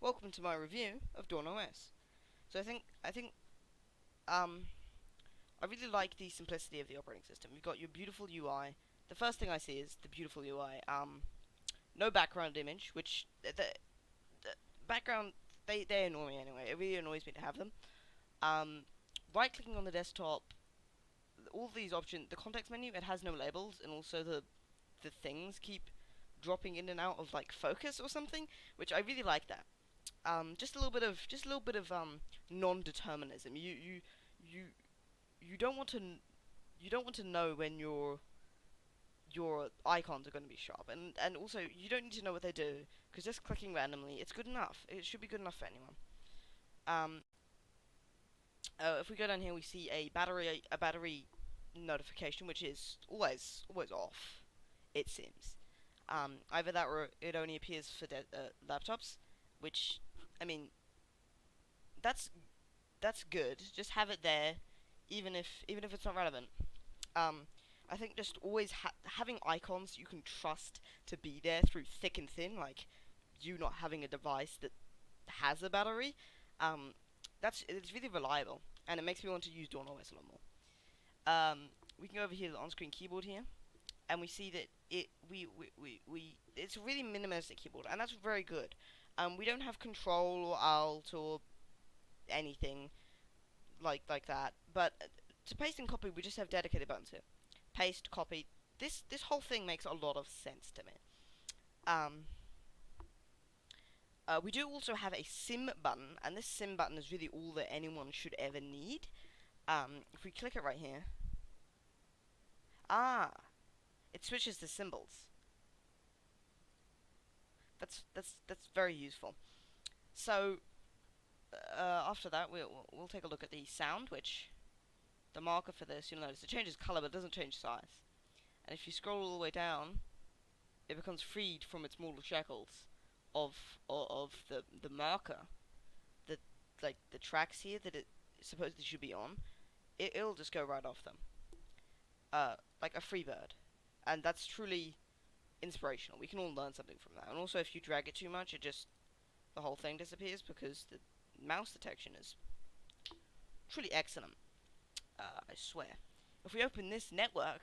welcome to my review of Dawn OS. So um I really like the simplicity of the operating system. You've got your beautiful UI. The first thing I see is the beautiful UI. No background image, which the background they annoy me anyway. It really annoys me to have them. Um, right clicking on the desktop, all these options, the context menu, it has no labels, and also the things keep dropping in and out of like focus or something, which I really like that. Just a little bit of non-determinism. You you don't want to you don't want to know when your icons are going to be sharp, and also you don't need to know what they do, because just clicking randomly, it's good enough. It should be good enough for anyone. Um, if we go down here, we see a battery notification, which is always off. It seems. Either that or it only appears for laptops, which, I mean, that's that's good. Just have it there, even if it's not relevant. Um, I think just always having icons you can trust to be there through thick and thin, like you not having a device that has a battery. Um, it's really reliable, and it makes me want to use Dawn OS a lot more. We can go over here to the on-screen keyboard here, and we see that it's a really minimalistic keyboard, and that's very good. We don't have Control or Alt or anything like that, but to paste and copy, we just have dedicated buttons here. Paste, copy. This whole thing makes a lot of sense to me. Um, we do also have a sim button, and this sim button is really all that anyone should ever need. If we click it right here, ah, it switches the symbols. That's very useful. So after that, we'll take a look at the sound, which the marker for this, you'll notice it changes color, but it doesn't change size. And if you scroll all the way down, it becomes freed from its mortal shackles of the marker, that like the tracks here that it supposedly should be on. It'll just go right off them, like a free bird, and that's truly inspirational. We can all learn something from that. And also, if you drag it too much, the whole thing disappears, because the mouse detection is truly excellent. I swear. If we open this network,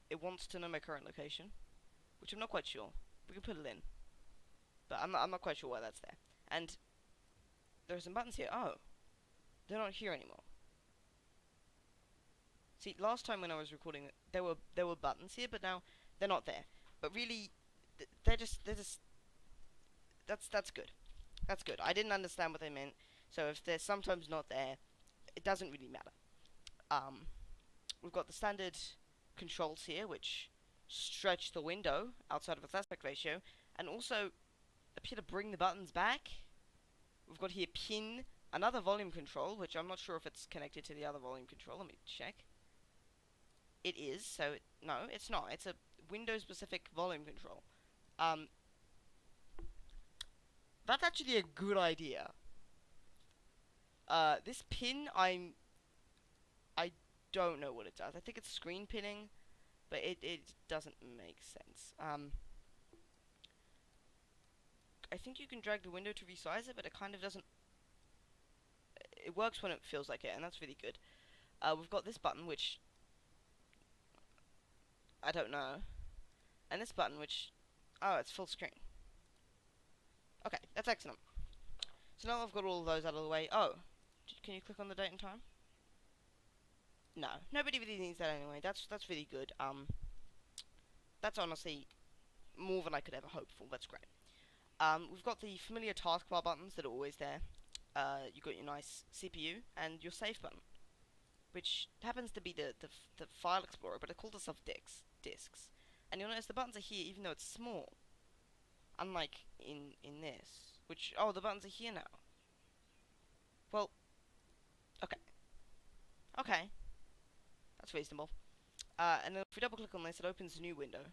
it wants to know my current location, which I'm not quite sure. We can put it in, but I'm not quite sure why that's there. And there are some buttons here. Oh, they're not here anymore. See, last time when I was recording, there were buttons here, but now they're not there. But really, they're just that's good. That's good. I didn't understand what they meant, so if they're sometimes not there, it doesn't really matter. Um, we've got the standard controls here, which stretch the window outside of its aspect ratio, and also appear to bring the buttons back. We've got here pin, another volume control, which I'm not sure if it's connected to the other volume control. Let me check. It is, so no, it's not. It's a Windows-specific volume control. Um, that's actually a good idea. This pin, I don't know what it does. I think it's screen pinning, but it doesn't make sense. I think you can drag the window to resize it, but it kind of doesn't. It works when it feels like it, and that's really good. We've got this button, which I don't know, and this button, which, oh, it's full screen. Okay, that's excellent. So now I've got all of those out of the way. Oh, can you click on the date and time? No, nobody really needs that anyway. That's really good. That's honestly more than I could ever hope for. That's great. We've got the familiar taskbar buttons that are always there. You've got your nice CPU and your save button, which happens to be the file explorer, but it calls itself disks. And you'll notice the buttons are here, even though it's small. Unlike in this, which, oh, the buttons are here now. Well, okay. Okay. That's reasonable. And then if we double click on this, it opens a new window,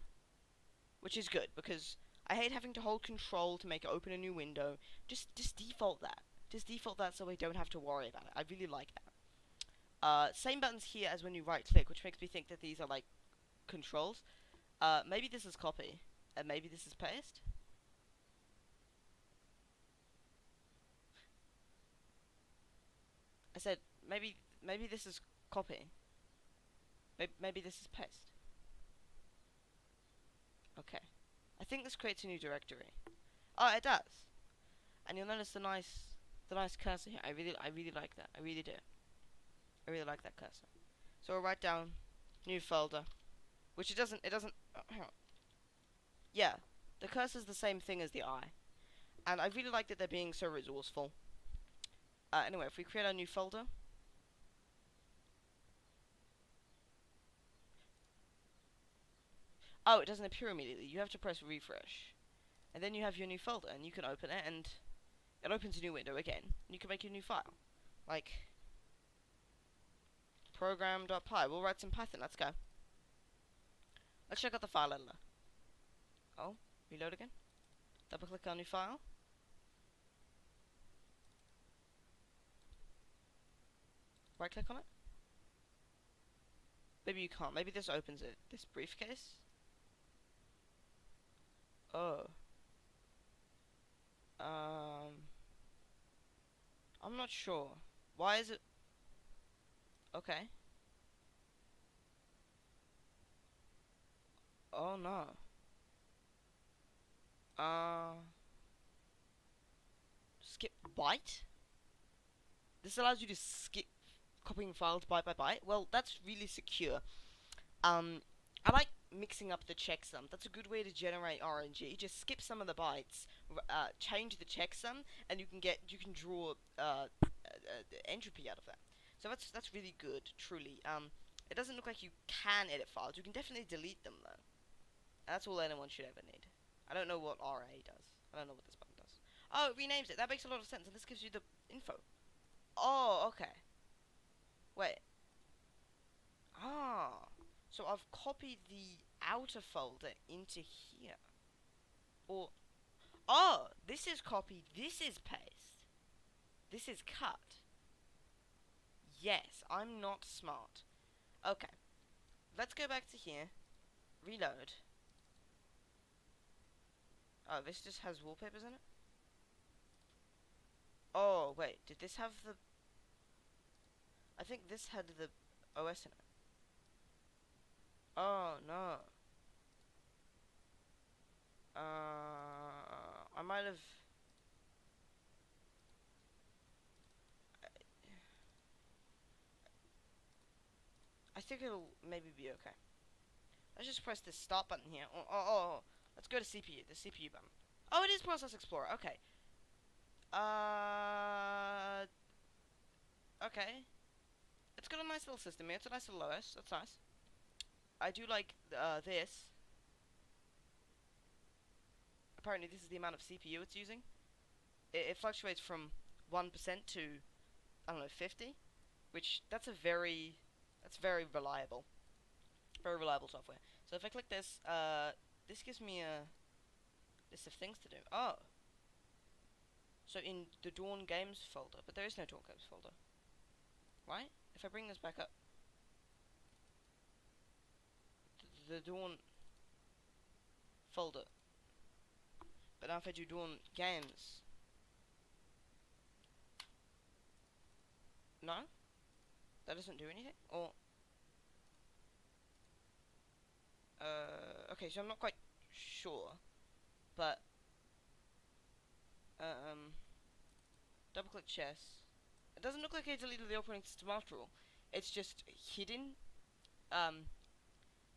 which is good, because I hate having to hold control to make it open a new window. Just default that. Just default that so I don't have to worry about it. I really like that. Same buttons here as when you right click, which makes me think that these are like controls. Maybe this is copy, and maybe this is paste. said maybe this is copy. Maybe this is paste. Okay. I think this creates a new directory. Oh, it does. And you'll notice the nice cursor here. I really like that. I really do. I really like that cursor. So we'll write down new folder, which it doesn't. Yeah, the cursor's the same thing as the eye, and I really like that they're being so resourceful. Anyway, if we create a new folder, oh, it doesn't appear immediately. You have to press refresh, and then you have your new folder, and you can open it, and it opens a new window again. And you can make a new file, like program.py. We'll write some Python. Let's go. Let's check out the file editor. Oh, reload again. Double click on new file. Right click on it. Maybe you can't. Maybe this opens it. This briefcase. Oh. I'm not sure. Why is it? Okay. Oh no. Skip byte? This allows you to skip copying files byte by byte. Well, that's really secure. I like mixing up the checksum. That's a good way to generate RNG. Just skip some of the bytes, change the checksum, and you can draw entropy out of that. So that's really good, truly. It doesn't look like you can edit files. You can definitely delete them though. That's all anyone should ever need. I don't know what RA does. I don't know what this button does. Oh, it renames it. That makes a lot of sense, and this gives you the info. Oh, okay. Wait. Ah. So I've copied the outer folder into here. Or, oh, this is copy, this is paste. This is cut. Yes, I'm not smart. Okay. Let's go back to here. Reload. Oh, this just has wallpapers in it? Oh, wait, did this have the... I think this had the OS in it. Oh, no. I might have... I think it'll maybe be okay. Let's just press this start button here. Oh. Let's go to CPU, the CPU button. Oh, it is Process Explorer, okay. Okay. It's got a nice little system here. It's a nice little OS. That's nice. I do like this. Apparently, this is the amount of CPU it's using. It fluctuates from 1% to, I don't know, 50, which that's very reliable. Very reliable software. So if I click this, this gives me a list of things to do. Oh. So in the Dawn Games folder, but there is no Dawn Games folder. Right? If I bring this back up, the Dawn folder. But now if I do Dawn Games, no? That doesn't do anything? Or, okay, so I'm not quite sure, but, double click chess. It doesn't look like I deleted the operating system after all. It's just hidden,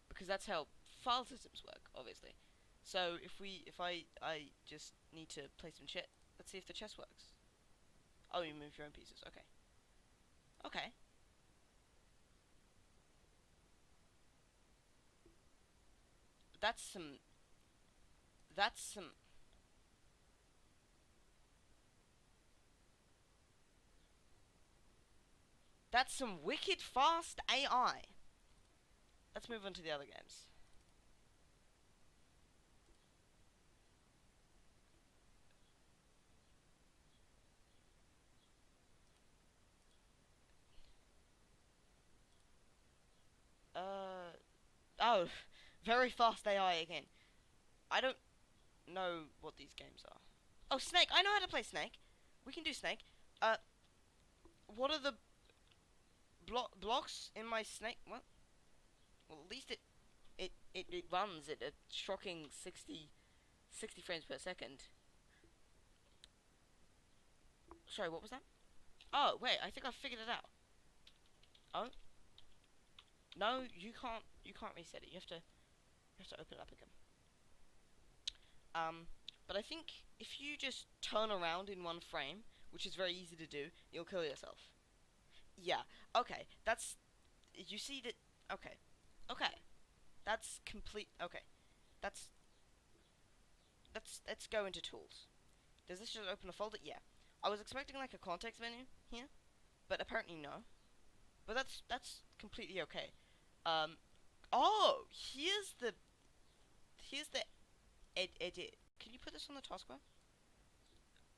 because that's how file systems work, obviously. So if I just need to play some chess. Let's see if the chess works. Oh, you move your own pieces. Okay. Okay. That's some. That's some wicked fast AI. Let's move on to the other games. Oh, very fast AI again. I don't know what these games are. Oh, Snake. I know how to play Snake. We can do Snake. What are the blocks in my snake. What? Well, at least it runs at a shocking 60 frames per second. Sorry, what was that? Oh, wait, I think I figured it out. Oh? No, you can't reset it. You have to open it up again. But I think if you just turn around in one frame, which is very easy to do, you'll kill yourself. Yeah, okay, you see that, okay, okay, that's complete, okay, that's, let's go into tools. Does this just open a folder? Yeah. I was expecting like a context menu here, but apparently no. But that's completely okay. Um, oh, here's the edit. Can you put this on the taskbar?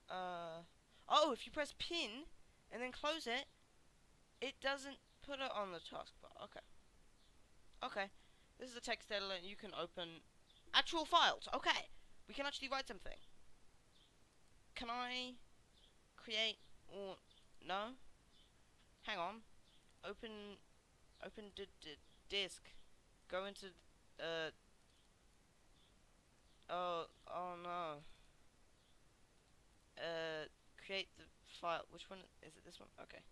Uh, oh, if you press pin and then close it, it doesn't put it on the taskbar. Okay. Okay. This is a text editor and you can open actual files. Okay. We can actually write something. Can I create or no? Hang on. Open disk. Go into oh no. Create the file. Which one is it? This one. Okay.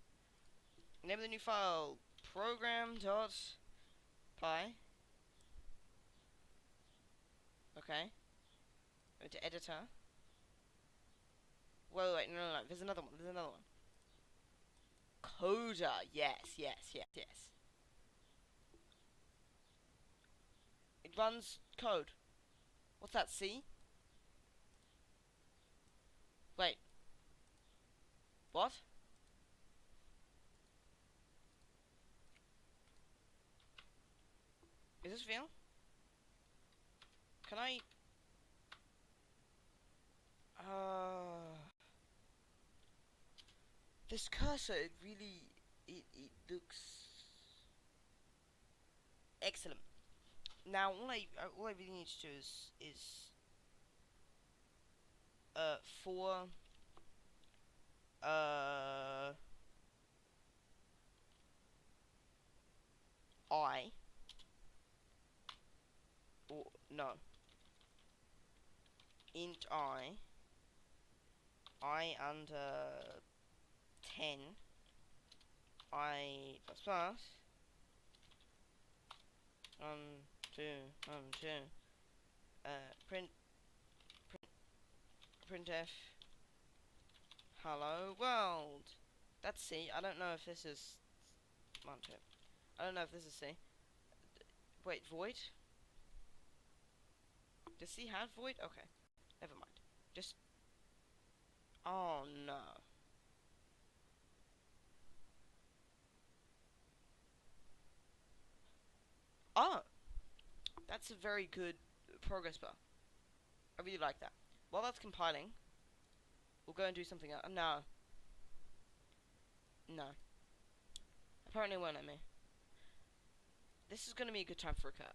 Name of the new file. Program.py. Okay. Go to editor. Wait, no. There's another one. Coda. Yes. It runs code. What's that? C? Wait. What? Is this real? Can I? This cursor, it really, it looks excellent. Now, all I really need to do is for I, or no, int I under 10, I plus plus, 1, 2, printf, hello world. That's C. I don't know if this is, I don't know if this is C. Wait, void? Does C have void? Okay, never mind. Just, oh no. Oh, that's a very good progress bar. I really like that. While that's compiling, we'll go and do something else. No. Apparently it won't let me. This is going to be a good time for a cut.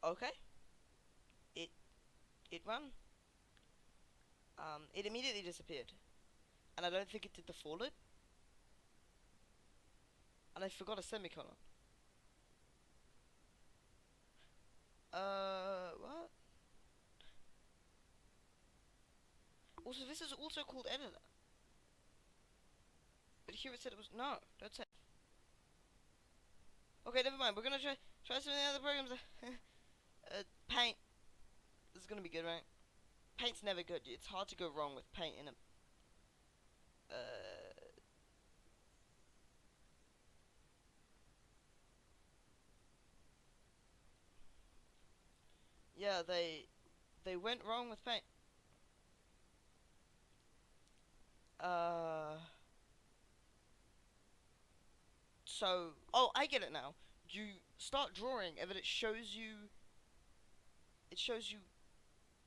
Okay. It run. It immediately disappeared. And I don't think it did the forward. And I forgot a semicolon. What? Also, this is also called editor. But here it said it was, no, don't say. Okay, never mind, we're gonna try some of the other programs. Paint. This is gonna be good, right? Paint's never good. It's hard to go wrong with paint in a... Yeah, they went wrong with paint. So, oh, I get it now. You start drawing, and then it shows you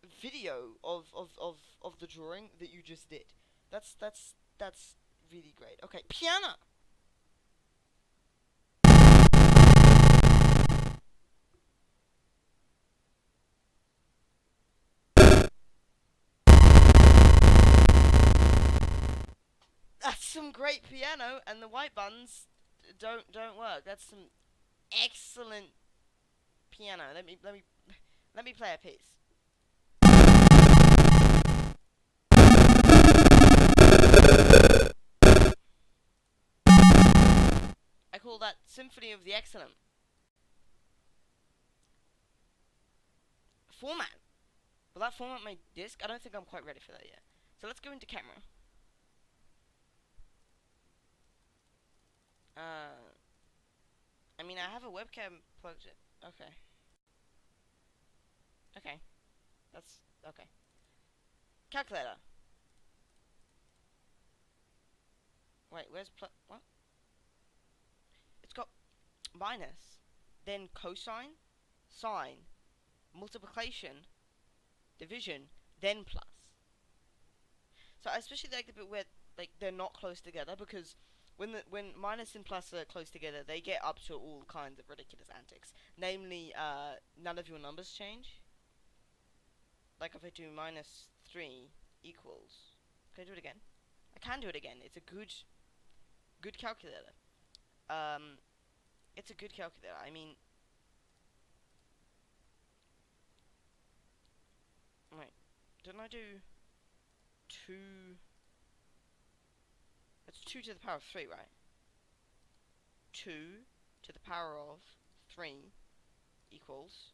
video of the drawing that you just did. That's really great. Okay, piano. That's some great piano, and the white buttons don't work. That's some excellent piano. Let me play a piece. I call that Symphony of the Excellent. Format. Will that format my disc? I don't think I'm quite ready for that yet. So let's go into camera. I mean, I have a webcam plugged in. Okay. Okay. That's okay. Calculator. Wait, where's what? It's got minus, then cosine, sine, multiplication, division, then plus. So I especially like the bit where like they're not close together, because when minus and plus are close together, they get up to all kinds of ridiculous antics. Namely, none of your numbers change. Like if I do -3 equals. Can I do it again? I can do it again. It's a good calculator. It's a good calculator. I mean, wait, didn't I do 2? That's 2 to the power of 3, right? 2 to the power of 3 equals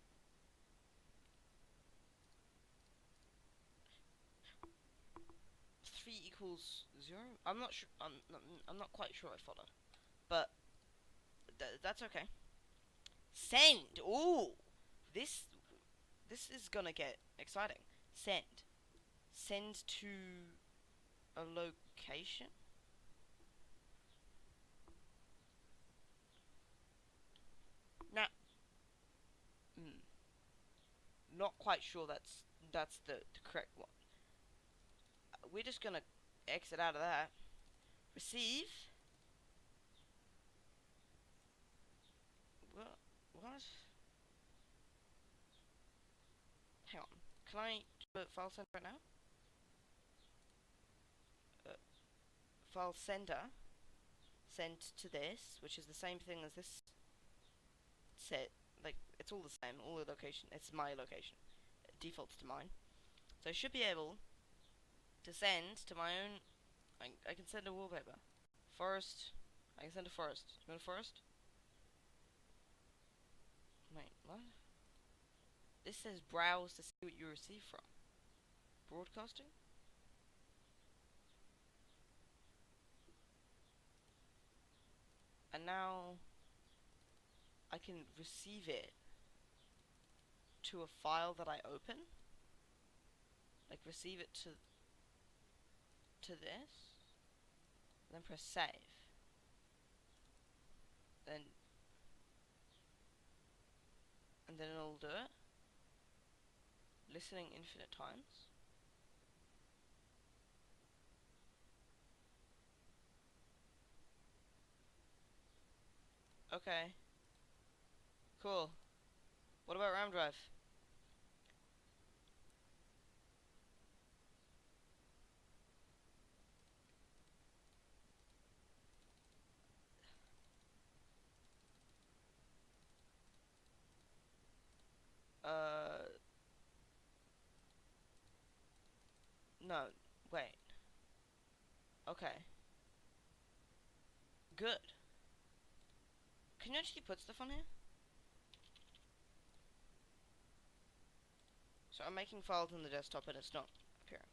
3 equals 0. I'm not sure. I'm not quite sure I follow, but that's okay. Send. Ooh, this this is gonna get exciting. Send. Send to a location. Now, not quite sure that's the correct one. We're just gonna exit out of that. Receive. What? Hang on. Can I do a file sender right now? File sender. Send to this, which is the same thing as this set. Like, it's all the same. All the location. It's my location. It defaults to mine. So I should be able to send to my own. I can send a wallpaper. Forest. I can send a forest. You want a forest? Wait, what? This says browse to see what you receive from. Broadcasting? And now I can receive it to a file that I open. Like receive it to this. Then press save. And then it'll do it. Listening infinite times. Okay. Cool. What about RAM drive? No. Wait. Okay. Good. Can you actually put stuff on here? So I'm making files on the desktop and it's not appearing.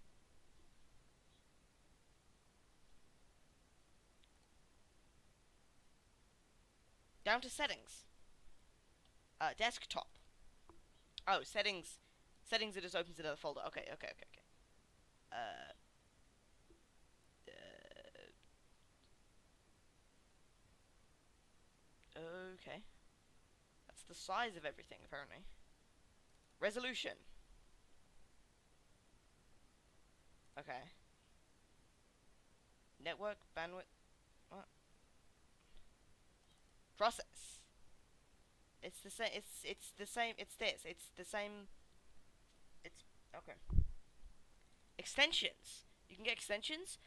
Down to settings. Desktop. Oh, settings. Settings, it just opens another folder. Okay. Okay. That's the size of everything, apparently. Resolution. Okay. Network bandwidth. What? Process. It's the same. It's the same. It's this. It's the same. It's okay. Extensions. You can get extensions.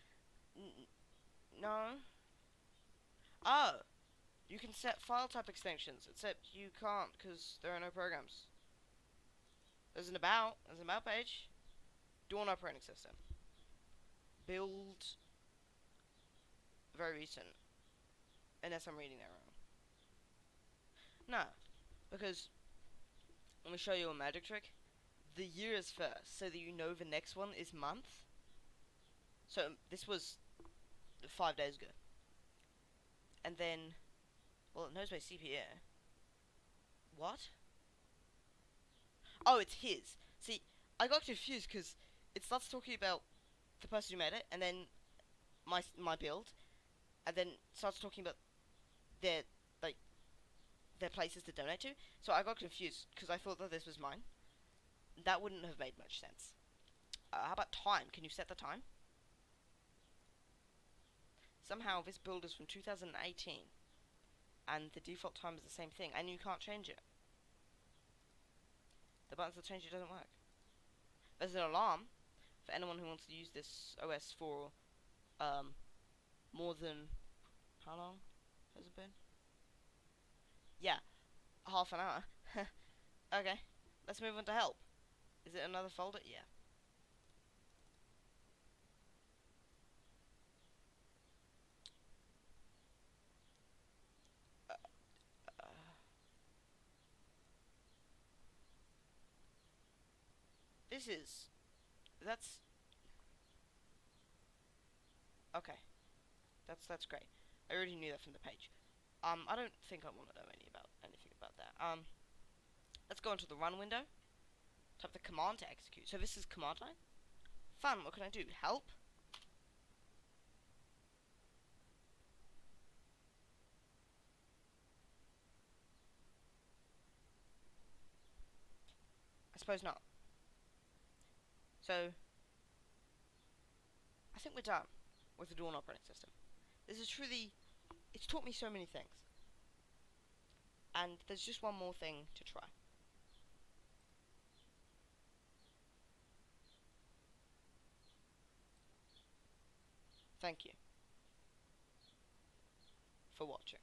No. Oh, you can set file type extensions, except you can't because there are no programs. There's an about. There's an about page. Dawn operating system. Build. Very recent. Unless I'm reading that wrong. No, because let me show you a magic trick. The year is first, so that you know the next one is month. So this was 5 days ago, and then, well, it knows my CPU. What? Oh, it's his. See, I got confused because it starts talking about the person who made it, and then my build, and then starts talking about their like their places to donate to. So I got confused because I thought that this was mine. That wouldn't have made much sense. How about time? Can you set the time? Somehow this build is from 2018, and the default time is the same thing, and you can't change it. The buttons that change it doesn't work. There's an alarm for anyone who wants to use this OS for more than how long has it been? Yeah, half an hour. Okay, let's move on to help. Is it another folder? Yeah. Uh, this is that's okay. That's great. I already knew that from the page. I don't think I want to know anything about that. Let's go into the run window. Type the command to execute. So this is command line. Fun. What can I do? Help. I suppose not. So I think we're done with the Dawn operating system. This is truly, it's taught me so many things. And there's just one more thing to try. Thank you for watching.